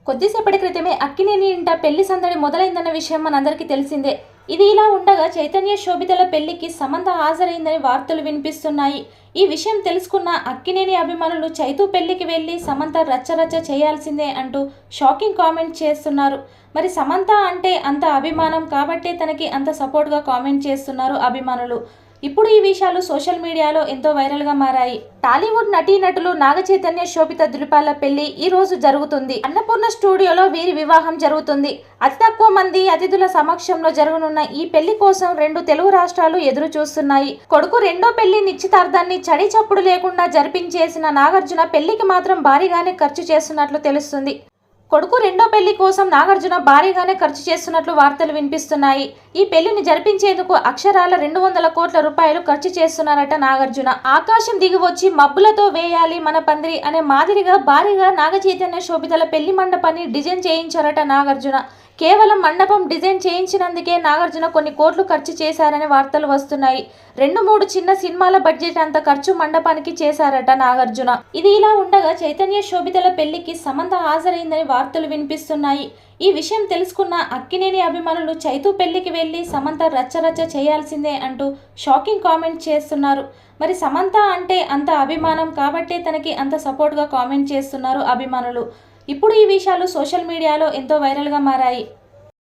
కొద్దిసేపటి క్రితమే అక్కినేని ఇంట పెళ్లి సందడి మొదలైందన్న విషయం మనందరికీ తెలిసిందే. ఇది ఇలా ఉండగా చైతన్య శోభితల పెళ్లికి సమంత హాజరైందని వార్తలు వినిపిస్తున్నాయి. ఈ విషయం తెలుసుకున్న అక్కినేని అభిమానులు చైతూ పెళ్లికి వెళ్లి సమంత రచ్చరచ్చ చేయాల్సిందే అంటూ షాకింగ్ కామెంట్ చేస్తున్నారు. మరి సమంత అంటే అంత అభిమానం కాబట్టే తనకి అంత సపోర్ట్గా కామెంట్ చేస్తున్నారు అభిమానులు. ఇప్పుడు ఈ విషయాలు సోషల్ మీడియాలో ఎంతో వైరల్గా మారాయి. టాలీవుడ్ నటీనటులు నాగ చైతన్య శోభిత దులిపాల పెళ్లి ఈ రోజు జరుగుతుంది. అన్నపూర్ణ స్టూడియోలో వీరి వివాహం జరుగుతుంది. అతి తక్కువ మంది అతిథుల సమక్షంలో జరగనున్న ఈ పెళ్లి కోసం 2 తెలుగు రాష్ట్రాలు ఎదురు చూస్తున్నాయి. కొడుకు రెండో పెళ్లి నిశ్చితార్థాన్ని చడి చప్పుడు లేకుండా జరిపించేసిన నాగార్జున పెళ్లికి మాత్రం భారీగానే ఖర్చు చేస్తున్నట్లు తెలుస్తుంది. కొడుకు రెండో పెళ్లి కోసం నాగార్జున భారీగానే ఖర్చు చేస్తున్నట్లు వార్తలు వినిపిస్తున్నాయి. ఈ పెళ్లిని జరిపించేందుకు అక్షరాల 200 కోట్ల రూపాయలు ఖర్చు చేస్తున్నారట నాగార్జున. ఆకాశం దిగి వచ్చి మబ్బులతో వేయాలి మన పందిరి అనే మాదిరిగా భారీగా నాగ చైతన్య శోభితల పెళ్లి మండపాన్ని డిజైన్ చేయించారట నాగార్జున. కేవలం మండపం డిజైన్ చేయించినందుకే నాగార్జున కొన్ని కోట్లు ఖర్చు చేశారనే వార్తలు వస్తున్నాయి. 2-3 చిన్న సినిమాల బడ్జెట్ అంత ఖర్చు మండపానికి చేశారట నాగార్జున. ఇది ఇలా ఉండగా చైతన్య శోభితల పెళ్లికి సమంత హాజరైందని వార్తలు వినిపిస్తున్నాయి. ఈ విషయం తెలుసుకున్న అక్కినేని అభిమానులు చైతూ పెళ్లికి వెళ్లి సమంత రచ్చరచ్చ చేయాల్సిందే అంటూ షాకింగ్ కామెంట్ చేస్తున్నారు. మరి సమంత అంటే అంత అభిమానం కాబట్టే తనకి అంత సపోర్ట్గా కామెంట్ చేస్తున్నారు అభిమానులు. ఇప్పుడు ఈ విషయాలు సోషల్ మీడియాలో ఎంతో వైరల్గా మారాయి.